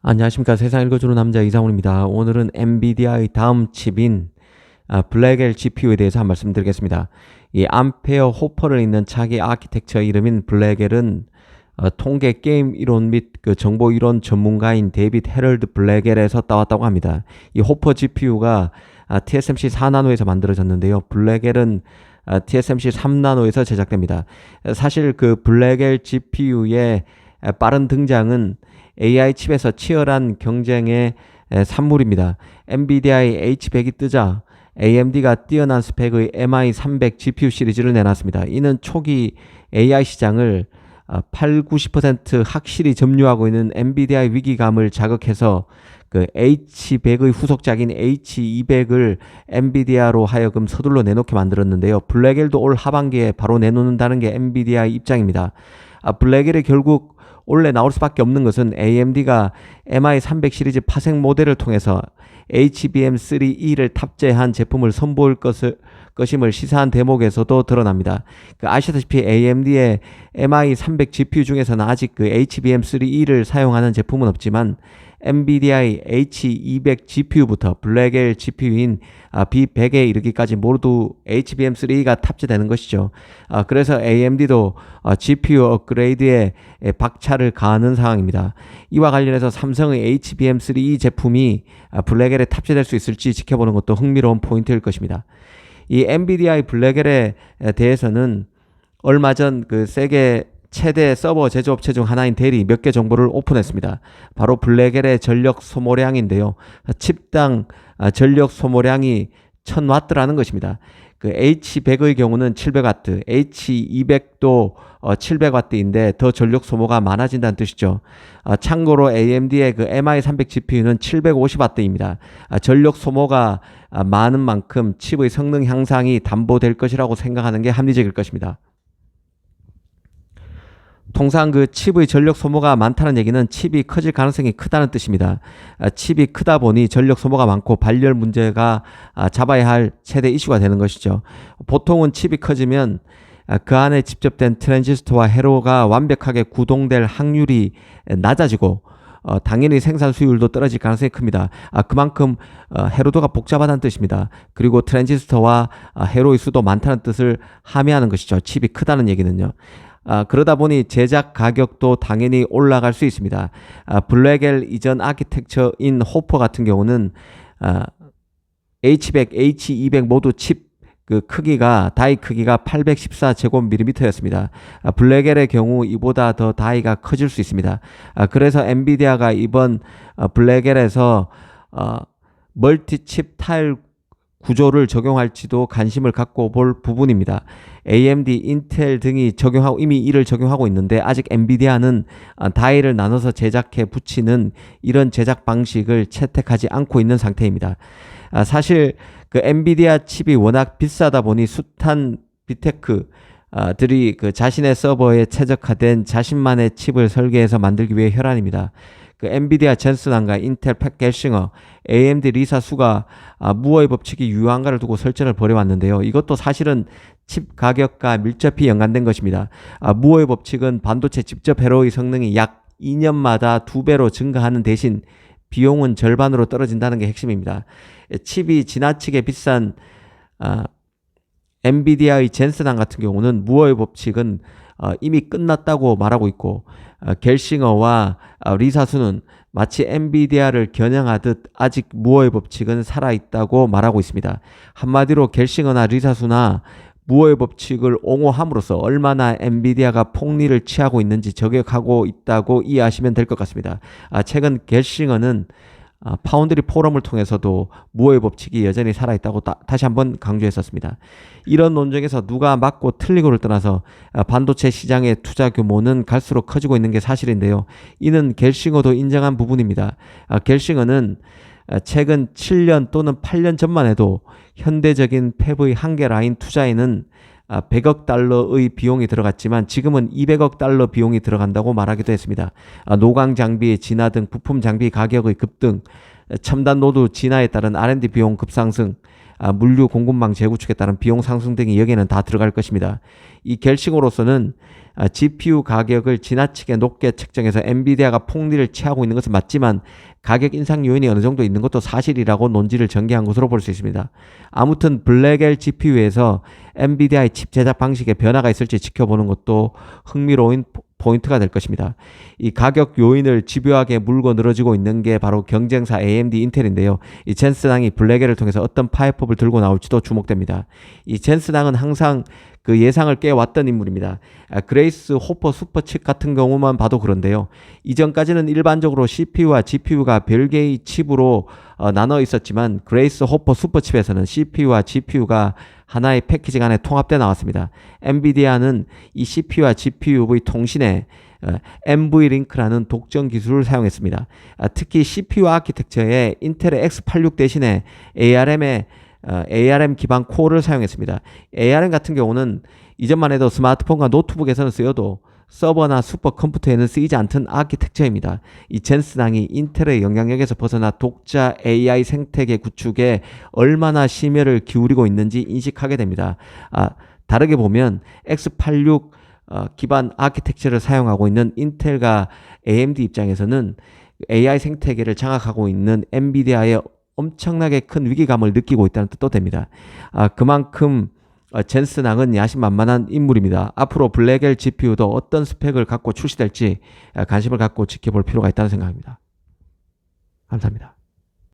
안녕하십니까. 세상 읽어주는 남자 이상훈입니다. 오늘은 엔비디아의 다음 칩인 블랙엘 GPU에 대해서 한 말씀 드리겠습니다. 이 암페어 호퍼를 잇는 차기 아키텍처 이름인 블랙엘은 통계 게임 이론 및 그 정보 이론 전문가인 데이빗 헤럴드 블랙엘에서 따왔다고 합니다. 이 호퍼 GPU가 TSMC 4나노에서 만들어졌는데요. 블랙엘은 TSMC 3나노에서 제작됩니다. 사실 그 블랙엘 GPU의 빠른 등장은 AI 칩에서 치열한 경쟁의 산물입니다. 엔비디아의 H100이 뜨자 AMD가 뛰어난 스펙의 MI300 GPU 시리즈를 내놨습니다. 이는 초기 AI 시장을 8, 90% 확실히 점유하고 있는 엔비디아의 위기감을 자극해서 그 H100의 후속작인 H200을 엔비디아로 하여금 서둘러 내놓게 만들었는데요. 블랙엘도 올 하반기에 바로 내놓는다는 게 엔비디아의 입장입니다. 블랙엘이 결국 원래 나올 수밖에 없는 것은 AMD가 MI300 시리즈 파생 모델을 통해서 HBM3E를 탑재한 제품을 선보일 것임을 시사한 대목에서도 드러납니다. 아시다시피 AMD의 MI300 GPU 중에서는 아직 그 HBM3E를 사용하는 제품은 없지만 엔비디아의 H200 GPU부터 블랙엘 GPU인 B100에 이르기까지 모두 HBM3E가 탑재되는 것이죠. 그래서 AMD도 GPU 업그레이드에 박차를 가하는 상황입니다. 이와 관련해서 삼성의 HBM3E 제품이 블랙엘에 탑재될 수 있을지 지켜보는 것도 흥미로운 포인트일 것입니다. 이 엔비디아의 블랙엘에 대해서는 얼마 전 그 세계 최대 서버 제조업체 중 하나인 델이 몇 개 정보를 오픈했습니다. 바로 블랙엘의 전력 소모량인데요. 칩당 전력 소모량이 1000W라는 것입니다. 그 H100의 경우는 700W, H200도 700W인데 더 전력 소모가 많아진다는 뜻이죠. 참고로 AMD의 그 MI300 GPU는 750W입니다. 전력 소모가 많은 만큼 칩의 성능 향상이 담보될 것이라고 생각하는 게 합리적일 것입니다. 통상 그 칩의 전력 소모가 많다는 얘기는 칩이 커질 가능성이 크다는 뜻입니다. 칩이 크다 보니 전력 소모가 많고 발열 문제가 잡아야 할 최대 이슈가 되는 것이죠. 보통은 칩이 커지면 그 안에 집접된 트랜지스터와 회로가 완벽하게 구동될 확률이 낮아지고 당연히 생산 수율도 떨어질 가능성이 큽니다. 그만큼 회로도가 복잡하다는 뜻입니다. 그리고 트랜지스터와 회로의 수도 많다는 뜻을 함의하는 것이죠. 칩이 크다는 얘기는요. 그러다 보니 제작 가격도 당연히 올라갈 수 있습니다. 블랙엘 이전 아키텍처인 호퍼 같은 경우는 H100, H200 모두 칩 그 크기가 다이 크기가 814제곱밀리미터였습니다. 블랙엘의 경우 이보다 더 다이가 커질 수 있습니다. 그래서 엔비디아가 이번 블랙엘에서 멀티칩 타일 구조를 적용할지도 관심을 갖고 볼 부분입니다. AMD, 인텔 등이 이미 이를 적용하고 있는데 아직 엔비디아는 다이를 나눠서 제작해 붙이는 이런 제작 방식을 채택하지 않고 있는 상태입니다. 사실 그 엔비디아 칩이 워낙 비싸다 보니 숱한 비테크들이 그 자신의 서버에 최적화된 자신만의 칩을 설계해서 만들기 위해 혈안입니다. 그 엔비디아 젠슨왕과 인텔 팻 겔싱어, AMD 리사 수가 무어의 법칙이 유효한가를 두고 설전을 벌여왔는데요. 이것도 사실은 칩 가격과 밀접히 연관된 것입니다. 무어의 법칙은 반도체 직접 회로의 성능이 약 2년마다 2배로 증가하는 대신 비용은 절반으로 떨어진다는 게 핵심입니다. 칩이 지나치게 비싼 엔비디아의 젠슨왕 같은 경우는 무어의 법칙은 이미 끝났다고 말하고 있고 겔싱어와 리사수는 마치 엔비디아를 겨냥하듯 아직 무어의 법칙은 살아있다고 말하고 있습니다. 한마디로 겔싱어나 리사수나 무어의 법칙을 옹호함으로써 얼마나 엔비디아가 폭리를 취하고 있는지 저격하고 있다고 이해하시면 될 것 같습니다. 최근 겔싱어는 파운드리 포럼을 통해서도 무어의 법칙이 여전히 살아있다고 다시 한번 강조했었습니다. 이런 논쟁에서 누가 맞고 틀리고를 떠나서 반도체 시장의 투자 규모는 갈수록 커지고 있는 게 사실인데요. 이는 겔싱어도 인정한 부분입니다. 겔싱어는 최근 7년 또는 8년 전만 해도 현대적인 팹의 한계 라인 투자에는 100억 달러의 비용이 들어갔지만 지금은 200억 달러 비용이 들어간다고 말하기도 했습니다. 노광 장비, 진화 등 부품 장비 가격의 급등, 첨단 노드 진화에 따른 R&D 비용 급상승, 물류 공급망 재구축에 따른 비용 상승 등이 여기에는 다 들어갈 것입니다. 이 결식으로서는 GPU 가격을 지나치게 높게 책정해서 엔비디아가 폭리를 취하고 있는 것은 맞지만 가격 인상 요인이 어느 정도 있는 것도 사실이라고 논지를 전개한 것으로 볼 수 있습니다. 아무튼 블랙엘 GPU에서 엔비디아의 칩 제작 방식에 변화가 있을지 지켜보는 것도 흥미로운 포인트가 될 것입니다. 이 가격 요인을 집요하게 물고 늘어지고 있는 게 바로 경쟁사 AMD, 인텔인데요. 이 젠슨항이 블랙엘을 통해서 어떤 파이법을 들고 나올지도 주목됩니다. 이 젠슨항은 항상 그 예상을 깨왔던 인물입니다. 그레이스 호퍼 슈퍼칩 같은 경우만 봐도 그런데요. 이전까지는 일반적으로 CPU와 GPU가 별개의 칩으로 나눠 있었지만 그레이스 호퍼 슈퍼칩에서는 CPU와 GPU가 하나의 패키지 안에 통합되어 나왔습니다. 엔비디아는 이 CPU와 GPU의 통신에 NVLink라는 독점 기술을 사용했습니다. 특히 CPU 아키텍처에 인텔의 X86 대신에 ARM 기반 코어를 사용했습니다. ARM 같은 경우는 이전만 해도 스마트폰과 노트북에서는 쓰여도 서버나 슈퍼컴퓨터에는 쓰이지 않던 아키텍처입니다. 이 젠슨항이 인텔의 영향력에서 벗어나 독자 AI 생태계 구축에 얼마나 심혈을 기울이고 있는지 인식하게 됩니다. 다르게 보면 X86 기반 아키텍처를 사용하고 있는 인텔과 AMD 입장에서는 AI 생태계를 장악하고 있는 엔비디아의 엄청나게 큰 위기감을 느끼고 있다는 뜻도 됩니다. 그만큼 젠슨항은 야심만만한 인물입니다. 앞으로 블랙엘 GPU도 어떤 스펙을 갖고 출시될지 관심을 갖고 지켜볼 필요가 있다는 생각입니다. 감사합니다.